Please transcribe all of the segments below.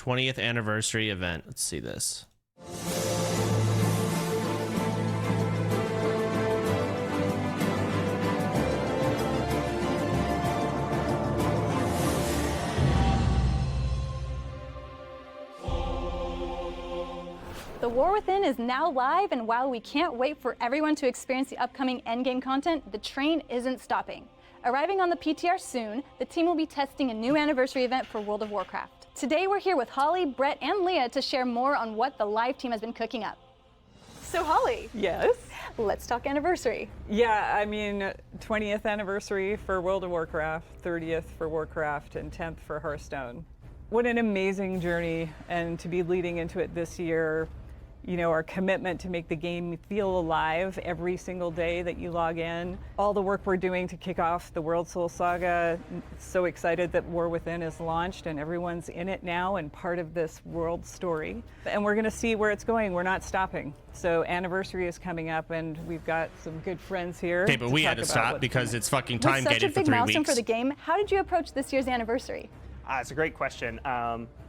20th anniversary event. Let's see this. The War Within is now live, and while we can't wait for everyone to experience the upcoming endgame content, the train isn't stopping. Arriving on the PTR soon, the team will be testing a new anniversary event for World of Warcraft. Today we're here with Holly, Brett, and Leah to share more on what the live team has been cooking up. So Holly. Yes? Let's talk anniversary. Yeah, I mean, 20th anniversary for World of Warcraft, 30th for Warcraft, and 10th for Hearthstone. What an amazing journey, and to be leading into it this year. You know, our commitment to make the game feel alive every single day that you log in. All the work we're doing to kick off the World Soul Saga. So excited that War Within is launched and everyone's in it now and part of this world story. And we're gonna see where it's going. We're not stopping. So anniversary is coming up and we've got some good friends here. Okay, but we had to stop because it's fucking time gated for 3 weeks. With such a big milestone for the game, how did you approach this year's anniversary? It's a great question.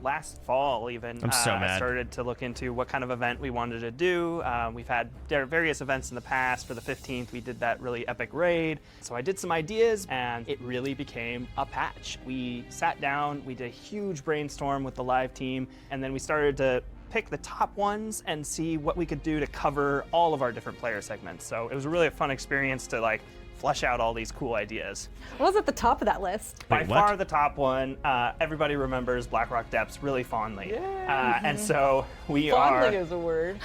Last fall, even, I'm so mad. I started to look into what kind of event we wanted to do. We've had various events in the past. For the 15th, we did that really epic raid. So I did some ideas, and it really became a patch. We sat down, we did a huge brainstorm with the live team, and then we started to pick the top ones and see what we could do to cover all of our different player segments. So it was really a fun experience to flesh out all these cool ideas. What was at the top of that list? By far the top one, everybody remembers Blackrock Depths really fondly. Yeah. And so we Fondly is a word.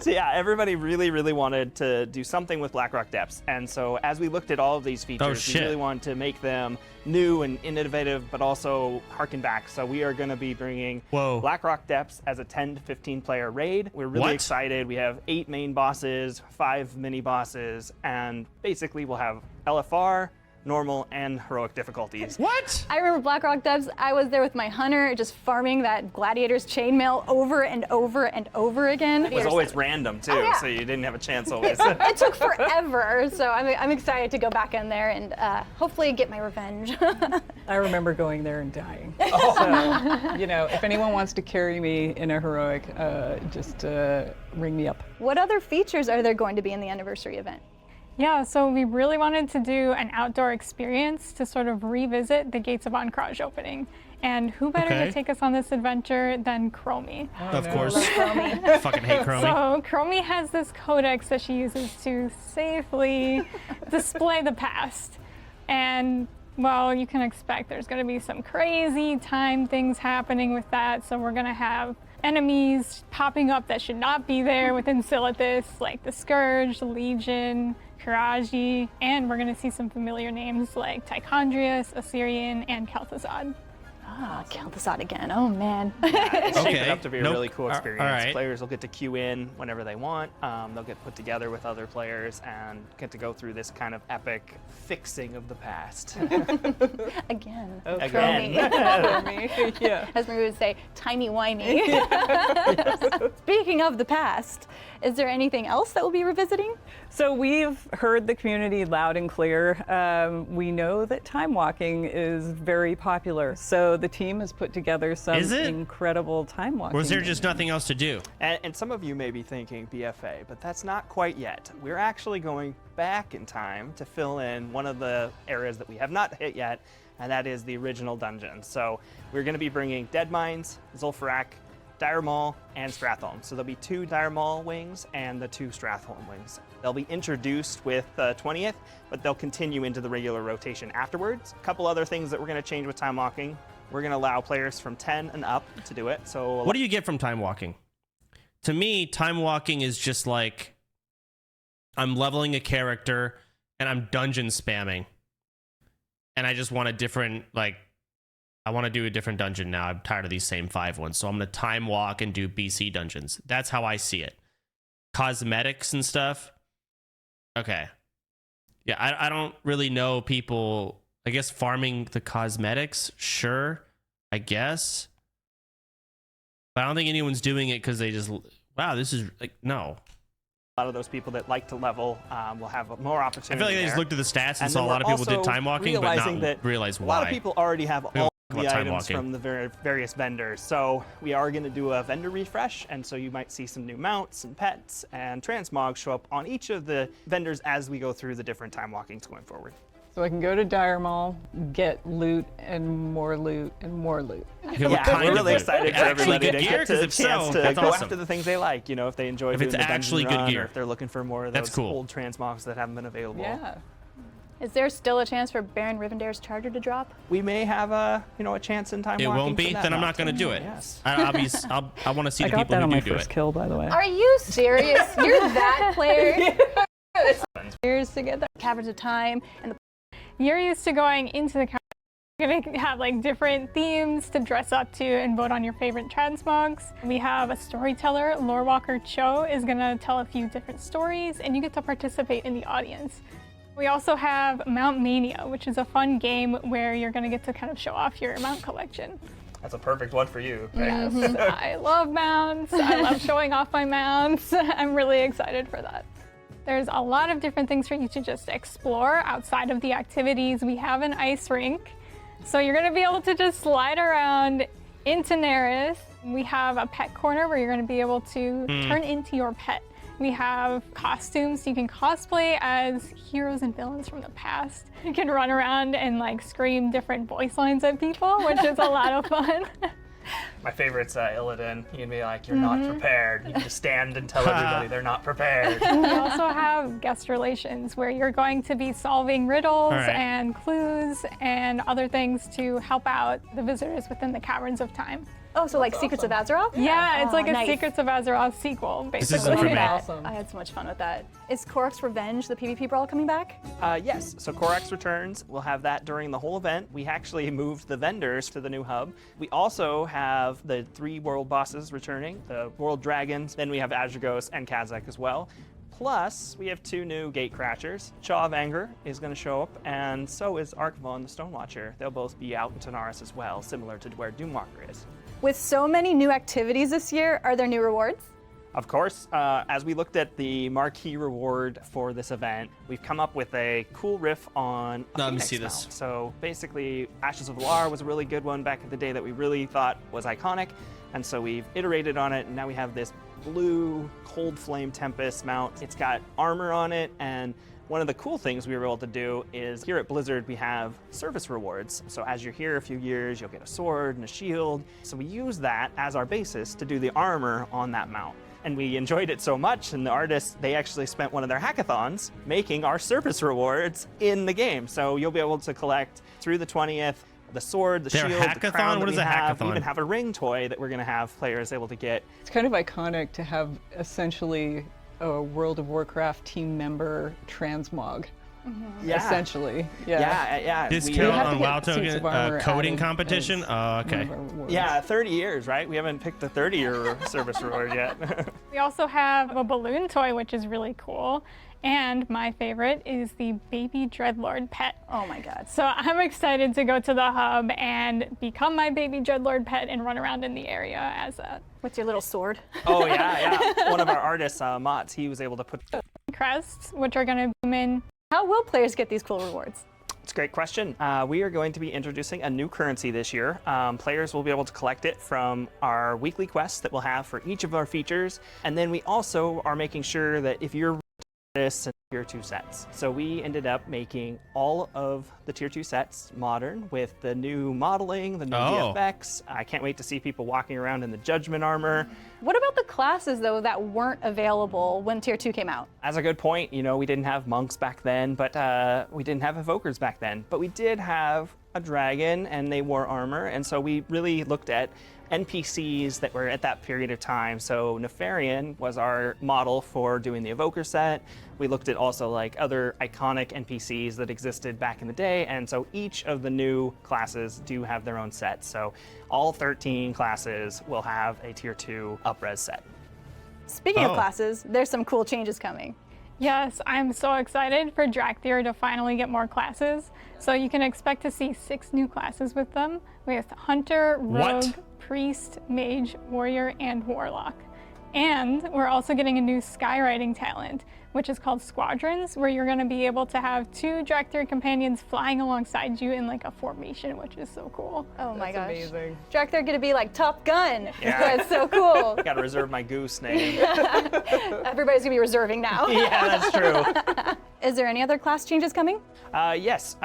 So yeah, everybody really wanted to do something with Blackrock Depths. And so as we looked at all of these features, we really wanted to make them new and innovative, but also harken back. So we are going to be bringing Blackrock Depths as a 10 to 15 player raid. We're really excited. We have 8 main bosses, 5 mini bosses, and basically we'll have LFR, normal, and heroic difficulties. What? I remember Blackrock Depths. I was there with my hunter, just farming that gladiator's chainmail over and over and over again. It was always random too, so you didn't have a chance always. It took forever, so I'm excited to go back in there and hopefully get my revenge. I remember going there and dying. So, you know, if anyone wants to carry me in a heroic, just ring me up. What other features are there going to be in the anniversary event? Yeah, so we really wanted to do an outdoor experience to sort of revisit the Gates of Ancrage opening. And who better to take us on this adventure than Chromie? Of course. Fucking hate Chromie. So Chromie has this codex that she uses to safely display the past. And well, you can expect there's going to be some crazy time things happening with that. So we're going to have enemies popping up that should not be there within Silithus, like the Scourge, the Legion, Karaji, and we're going to see some familiar names like Tichondrius, Assyrian, and Kel'Thuzad. Ah, Kel'Thuzad again. Oh man. It's shaping up to be a really cool experience. All right. Players will get to queue in whenever they want. They'll get put together with other players and get to go through this kind of epic fixing of the past. Again. Oh, Again. Chromie. Yeah. As we would say, timey-wimey. Speaking of the past, is there anything else that we'll be revisiting? So we've heard the community loud and clear. We know that Timewalking is very popular. So the team has put together some incredible Timewalking. Or is there just nothing else to do? And some of you may be thinking BFA, but that's not quite yet. We're actually going back in time to fill in one of the areas that we have not hit yet, and that is the original dungeon. So we're going to be bringing Dead Mines, Zul'Farrak, Dire Maul, and Stratholme. So there'll be 2 Dire Maul wings and the 2 Stratholme wings. They'll be introduced with 20th, but they'll continue into the regular rotation afterwards. A couple other things that we're going to change with Timewalking. We're going to allow players from 10 and up to do it. So what do you get from Timewalking? To me, Timewalking is just like I'm leveling a character and I'm dungeon spamming. And I just want a different, I want to do a different dungeon now. I'm tired of these same 5 ones. So I'm going to time walk and do BC dungeons. That's how I see it. Cosmetics and stuff. Okay. Yeah, I don't really know people, I guess farming the cosmetics. Sure, I guess. But I don't think anyone's doing it because they just, wow, this is no. A lot of those people that like to level will have more opportunity. I feel like they just looked at the stats and saw a lot of people did time walking, but not realize why. A lot of people already have all the items from the various vendors. So we are going to do a vendor refresh, and so you might see some new mounts and pets and transmog show up on each of the vendors as we go through the different time walkings going forward. So I can go to Dire Mall, get loot and more loot and more loot. Yeah, we're really excited for everybody to get a chance to go awesome. After the things they like. You know, if they enjoy doing the dungeon run, or if they're looking for more of those old transmogs that haven't been available. Yeah. Is there still a chance for Baron Rivendare's charger to drop? We may have a chance in time. It won't be. Then I'm not going to do it. Yes. I want to see the people who do it. I got that on my first kill, by the way. Are you serious? You're that player? Years to get the Caverns of Time and the. You're used to going into the cavern. You're gonna have like different themes to dress up to and vote on your favorite transmogs. We have a storyteller, Lorewalker Cho, is gonna tell a few different stories, and you get to participate in the audience. We also have Mount Mania, which is a fun game where you're going to get to kind of show off your mount collection. That's a perfect one for you. Yes, I love mounts. I love showing off my mounts. I'm really excited for that. There's a lot of different things for you to just explore outside of the activities. We have an ice rink, so you're going to be able to just slide around into Neris. We have a pet corner where you're going to be able to turn into your pet. We have costumes. You can cosplay as heroes and villains from the past. You can run around and like scream different voice lines at people, which is a lot of fun. My favorite's Illidan. You can be like, you're not prepared. You can just stand and tell everybody they're not prepared. We also have guest relations where you're going to be solving riddles and clues and other things to help out the visitors within the Caverns of Time. Oh, so like Secrets of Azeroth? Yeah, it's like a Secrets of Azeroth sequel, basically. This isn't for me. Awesome. I had so much fun with that. Is Korok's Revenge, the PvP brawl, coming back? Yes, so Korok's returns. We'll have that during the whole event. We actually moved the vendors to the new hub. We also have the 3 world bosses returning, the world dragons. Then we have Azurgos and Kazakh as well. Plus, we have 2 new gate crashers. Chaw of Anger is going to show up, and so is Archivon the Stonewatcher. They'll both be out in Tanaris as well, similar to where Doomwalker is. With so many new activities this year, are there new rewards? Of course, as we looked at the marquee reward for this event, we've come up with a cool riff on a let me Phoenix see mount. this. So basically, Ashes of Valar was a really good one back in the day that we really thought was iconic, and so we've iterated on it, and now we have this blue Cold Flame Tempest mount. It's got armor on it, and one of the cool things we were able to do is here at Blizzard we have service rewards. So as you're here a few years, you'll get a sword and a shield. So we use that as our basis to do the armor on that mount. And we enjoyed it so much, and the artists, they actually spent one of their hackathons making our service rewards in the game. So you'll be able to collect through the 20th the sword, the shield, the crown. What is a hackathon? We even have a ring toy that we're going to have players able to get. It's kind of iconic to have essentially a World of Warcraft team member transmog. Essentially, yeah. Discount on WoW token coding competition. Oh, okay. Yeah, 30 years, right? We haven't picked the 30-year service reward yet. We also have a balloon toy, which is really cool. And my favorite is the baby Dreadlord pet. Oh my god. So I'm excited to go to the hub and become my baby Dreadlord pet and run around in the area as that. With your little sword. Oh yeah. One of our artists, Motts, he was able to put crests, which are going to come in. How will players get these cool rewards? It's a great question. We are going to be introducing a new currency this year. Players will be able to collect it from our weekly quests that we'll have for each of our features. And then we also are making sure that if you're this and tier 2 sets. So we ended up making all of the tier 2 sets modern with the new modeling, the new VFX. I can't wait to see people walking around in the judgment armor. What about the classes though that weren't available when tier 2 came out? That's a good point. You know, we didn't have monks back then, but we didn't have evokers back then. But we did have a dragon and they wore armor. And so we really looked at NPCs that were at that period of time. So Nefarian was our model for doing the evoker set. We looked at also like other iconic NPCs that existed back in the day. And so each of the new classes do have their own set. So all 13 classes will have a tier 2 up-res set. Speaking of classes, there's some cool changes coming. Yes, I'm so excited for Drakthir to finally get more classes. So you can expect to see 6 new classes with them. We have Hunter, Rogue, Priest, Mage, Warrior, and Warlock. And we're also getting a new skywriting talent, which is called Squadrons, where you're going to be able to have 2 Drakthir companions flying alongside you in like a formation, which is so cool. Oh my gosh. Amazing. Drakthir gonna be like Top Gun. Yeah. That's so cool. I gotta reserve my goose name. Everybody's gonna be reserving now. Yeah, that's true. Is there any other class changes coming? Yes,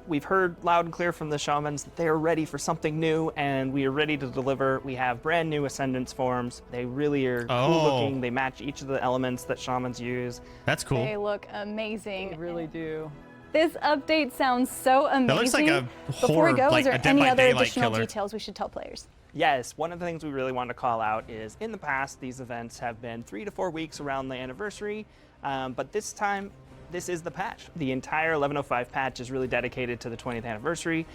we've heard loud and clear from the Shamans that they are ready for something new, and we are ready to deliver. We have brand new Ascendance forms. They really are cool looking. They match each of the elements that Shamans use. That's cool. They look amazing. They really do. This update sounds so amazing. That looks like a Before horror, we go, like is there a Dead any by other Daylight additional killer. details we should tell players? Yes, one of the things we really want to call out is in the past, these events have been 3 to 4 weeks around the anniversary, but this time, this is the patch. The entire 11.05 patch is really dedicated to the 20th anniversary.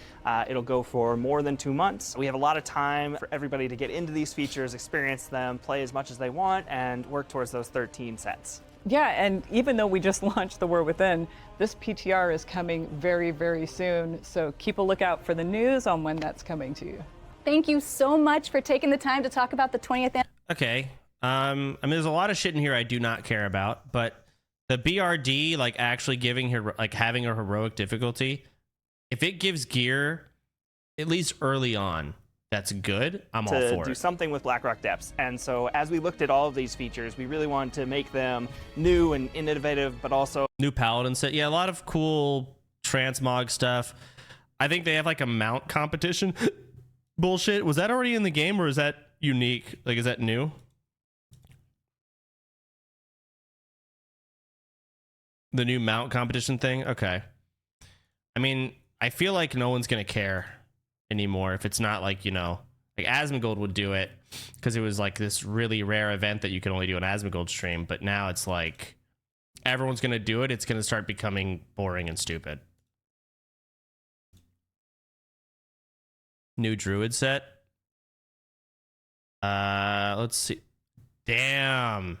It'll go for more than 2 months. We have a lot of time for everybody to get into these features, experience them, play as much as they want, and work towards those 13 sets. Yeah, and even though we just launched The War Within, this PTR is coming very, very soon. So keep a lookout for the news on when that's coming to you. Thank you so much for taking the time to talk about the 20th anniversary. Okay. I mean, there's a lot of shit in here I do not care about, but the BRD, like actually giving her, like having a heroic difficulty, if it gives gear, at least early on, that's good. I'm all to for do it. something with Blackrock Depths. And so as we looked at all of these features, we really wanted to make them new and innovative, but also New paladin set. Yeah, a lot of cool transmog stuff. I think they have like a mount competition. Bullshit. Was that already in the game or is that unique? Like, is that new? The new mount competition thing? Okay. I mean, I feel like no one's going to care anymore if it's not like, you know, like Asmongold would do it because it was like this really rare event that you could only do an Asmongold stream. But now it's like everyone's going to do it. It's going to start becoming boring and stupid. New druid set. Let's see. Damn.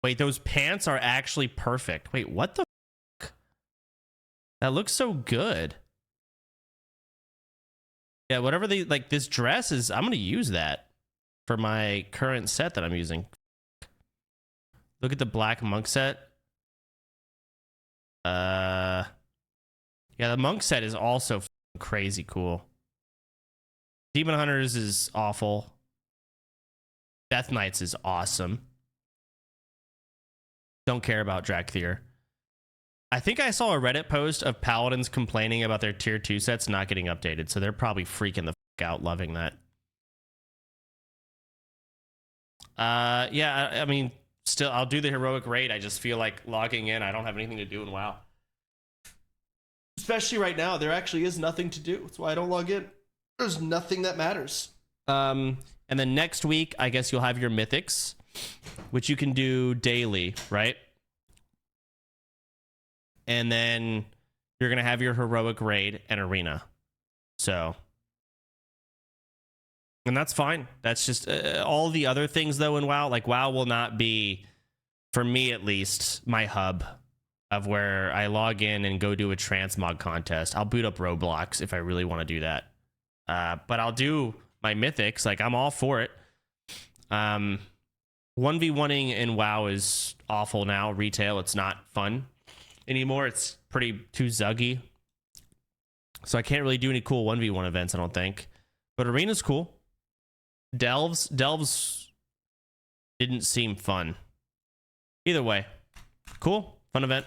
Wait, those pants are actually perfect. Wait, what the fuck? That looks so good. Yeah, whatever they like, this dress is, I'm gonna use that for my current set that I'm using. Look at the black monk set. Yeah, the monk set is also crazy cool. Demon Hunters is awful. Death Knights is awesome. Don't care about Drakthir. I think I saw a Reddit post of paladins complaining about their tier 2 sets not getting updated, so they're probably freaking the fuck out loving that. Yeah, I mean, still, I'll do the heroic raid. I just feel like logging in, I don't have anything to do in WoW. Especially right now, there actually is nothing to do. That's why I don't log in. There's nothing that matters. And then next week, I guess you'll have your mythics, which you can do daily, right? And then you're going to have your heroic raid and arena. So, and that's fine. That's just all the other things though in WoW. Like WoW will not be, for me at least, my hub of where I log in and go do a transmog contest. I'll boot up Roblox if I really want to do that. But I'll do my mythics. Like I'm all for it. 1v1ing in WoW is awful now. Retail, it's not fun anymore. It's pretty too zuggy. So I can't really do any cool 1v1 events, I don't think. But arena's cool. Delves didn't seem fun. Either way, cool, fun event.